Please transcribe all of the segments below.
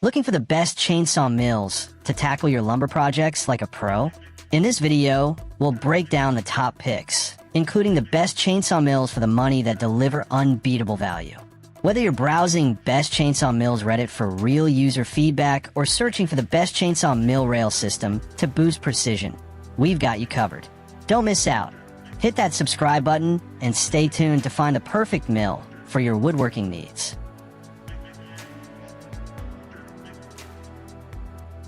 Looking for the best chainsaw mills to tackle your lumber projects like a pro? In this video, we'll break down the top picks, including the best chainsaw mills for the money that deliver unbeatable value. Whether you're browsing Best Chainsaw Mills Reddit for real user feedback or searching for the best chainsaw mill rail system to boost precision, we've got you covered. Don't miss out. Hit that subscribe button and stay tuned to find the perfect mill for your woodworking needs.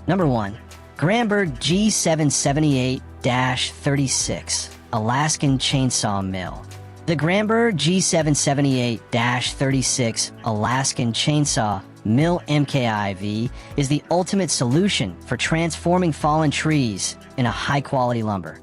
Number 1. Granberg G778-36 Alaskan Chainsaw Mill. The Granberg G778-36 Alaskan Chainsaw Mill MKIV is the ultimate solution for transforming fallen trees into high-quality lumber,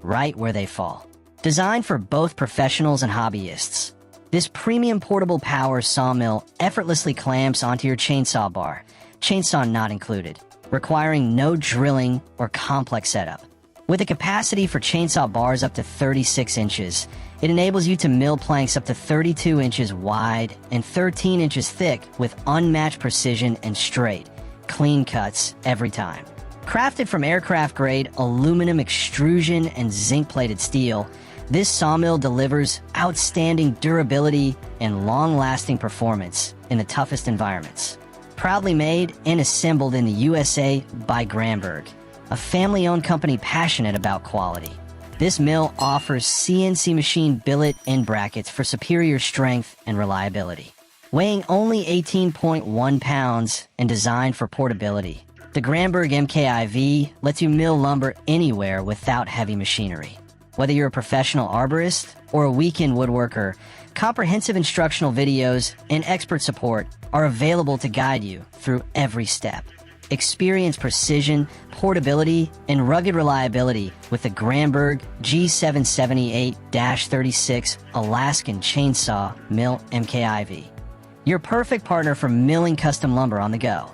right where they fall. Designed for both professionals and hobbyists, this premium portable power sawmill effortlessly clamps onto your chainsaw bar, chainsaw not included, requiring no drilling or complex setup. With a capacity for chainsaw bars up to 36 inches, it enables you to mill planks up to 32 inches wide and 13 inches thick with unmatched precision and straight, clean cuts every time. Crafted from aircraft-grade aluminum extrusion and zinc-plated steel, this sawmill delivers outstanding durability and long-lasting performance in the toughest environments. Proudly made and assembled in the USA by Granberg, a family-owned company passionate about quality. This mill offers CNC machine billet and brackets for superior strength and reliability. Weighing only 18.1 pounds and designed for portability, the Granberg MKIV lets you mill lumber anywhere without heavy machinery. Whether you're a professional arborist or a weekend woodworker, comprehensive instructional videos and expert support are available to guide you through every step. Experience precision, portability, and rugged reliability with the Granberg G778-36 Alaskan Chainsaw Mill MKIV. Your perfect partner for milling custom lumber on the go.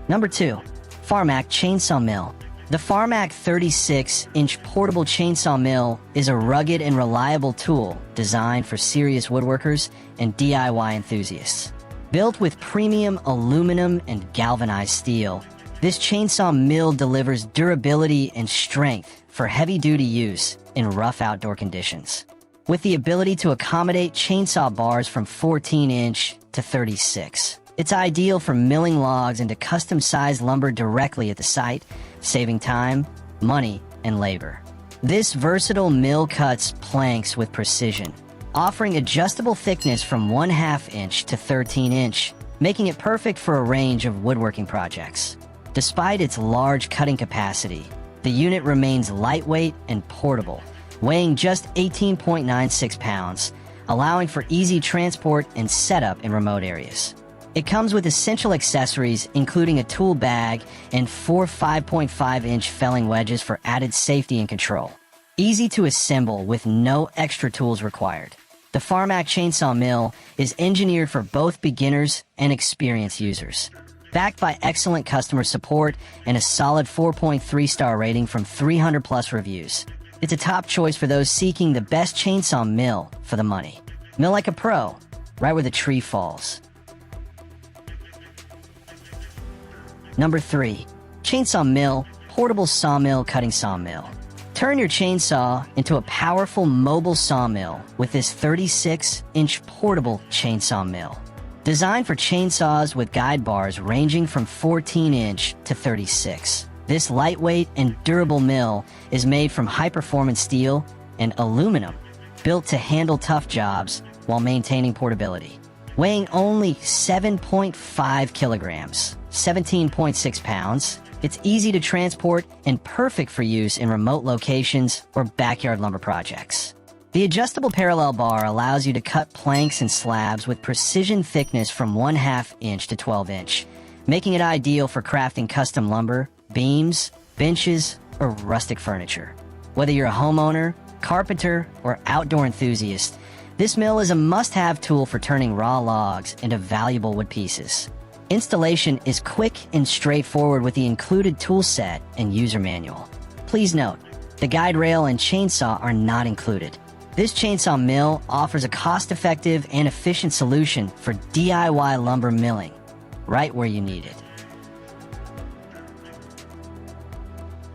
Number 2. FARMMAC Chainsaw Mill. The FARMMAC 36-inch portable chainsaw mill is a rugged and reliable tool designed for serious woodworkers and DIY enthusiasts. Built with premium aluminum and galvanized steel, this chainsaw mill delivers durability and strength for heavy-duty use in rough outdoor conditions. With the ability to accommodate chainsaw bars from 14-inch to 36, it's ideal for milling logs into custom-sized lumber directly at the site, saving time, money, and labor. This versatile mill cuts planks with precision, offering adjustable thickness from 1/2 inch to 13 inch, making it perfect for a range of woodworking projects. Despite its large cutting capacity, the unit remains lightweight and portable, weighing just 18.96 pounds, allowing for easy transport and setup in remote areas. It comes with essential accessories including a tool bag and 4 5.5-inch felling wedges for added safety and control. Easy to assemble with no extra tools required. The FARMMAC Chainsaw Mill is engineered for both beginners and experienced users. Backed by excellent customer support and a solid 4.3-star rating from 300+ reviews, it's a top choice for those seeking the best chainsaw mill for the money. Mill like a pro, right where the tree falls. Number 3. Chainsaw Mill Portable Sawmill Cutting Sawmill. Turn your chainsaw into a powerful mobile sawmill with this 36-inch portable chainsaw mill. Designed for chainsaws with guide bars ranging from 14-inch to 36, this lightweight and durable mill is made from high-performance steel and aluminum, built to handle tough jobs while maintaining portability. Weighing only 7.5 kilograms, 17.6 pounds, it's easy to transport and perfect for use in remote locations or backyard lumber projects. The adjustable parallel bar allows you to cut planks and slabs with precision thickness from 1/2 inch to 12 inch, making it ideal for crafting custom lumber, beams, benches, or rustic furniture. Whether you're a homeowner, carpenter, or outdoor enthusiast, this mill is a must-have tool for turning raw logs into valuable wood pieces. Installation is quick and straightforward with the included tool set and user manual. Please note, the guide rail and chainsaw are not included. This chainsaw mill offers a cost-effective and efficient solution for DIY lumber milling, right where you need it.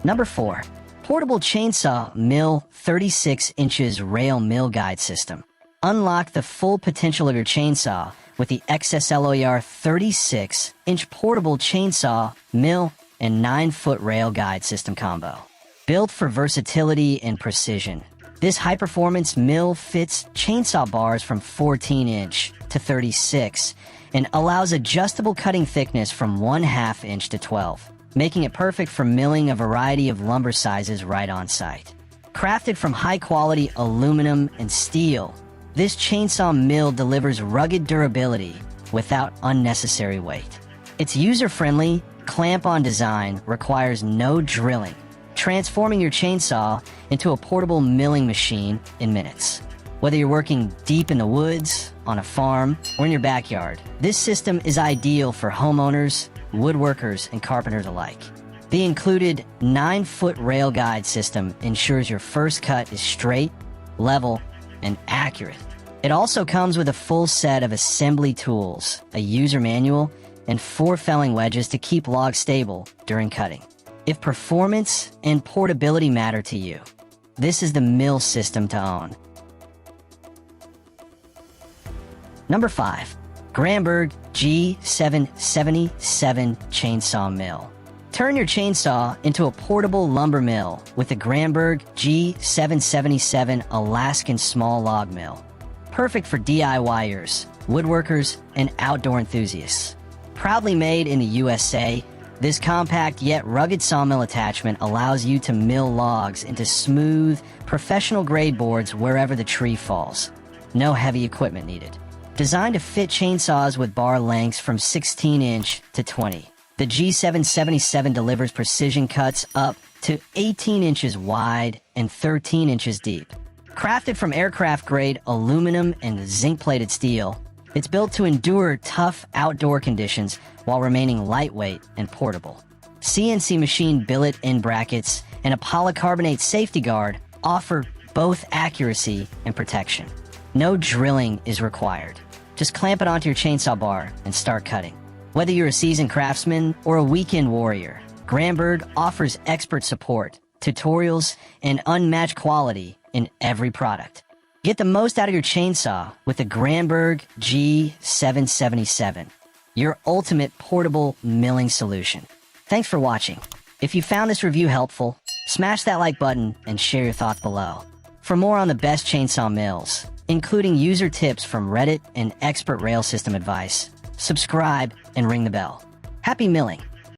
Number 4. Portable Chainsaw Mill 36 inches Rail Mill Guide System. Unlock the full potential of your chainsaw with the XSLOER 36-inch portable chainsaw, mill, and 9-foot rail guide system combo. Built for versatility and precision, this high-performance mill fits chainsaw bars from 14-inch to 36 and allows adjustable cutting thickness from 1/2 inch to 12, making it perfect for milling a variety of lumber sizes right on site. Crafted from high-quality aluminum and steel, this chainsaw mill delivers rugged durability without unnecessary weight. Its user-friendly, clamp-on design requires no drilling, transforming your chainsaw into a portable milling machine in minutes. Whether you're working deep in the woods, on a farm, or in your backyard, this system is ideal for homeowners, woodworkers, and carpenters alike. The included 9-foot rail guide system ensures your first cut is straight, level, and accurate. It also comes with a full set of assembly tools, a user manual, and 4 felling wedges to keep logs stable during cutting. If performance and portability matter to you, this is the mill system to own. Number 5. Granberg G777 Chainsaw Mill. Turn your chainsaw into a portable lumber mill with the Granberg G777 Alaskan small log mill. Perfect for DIYers, woodworkers, and outdoor enthusiasts. Proudly made in the USA, this compact yet rugged sawmill attachment allows you to mill logs into smooth, professional-grade boards wherever the tree falls. No heavy equipment needed. Designed to fit chainsaws with bar lengths from 16-inch to 20. The G777 delivers precision cuts up to 18 inches wide and 13 inches deep. Crafted from aircraft-grade aluminum and zinc-plated steel, it's built to endure tough outdoor conditions while remaining lightweight and portable. CNC machine billet end brackets and a polycarbonate safety guard offer both accuracy and protection. No drilling is required. Just clamp it onto your chainsaw bar and start cutting. Whether you're a seasoned craftsman or a weekend warrior, Granberg offers expert support, tutorials, and unmatched quality in every product. Get the most out of your chainsaw with the Granberg G777, your ultimate portable milling solution. Thanks for watching. If you found this review helpful, smash that like button and share your thoughts below. For more on the best chainsaw mills, including user tips from Reddit and expert rail system advice, subscribe and ring the bell. Happy milling!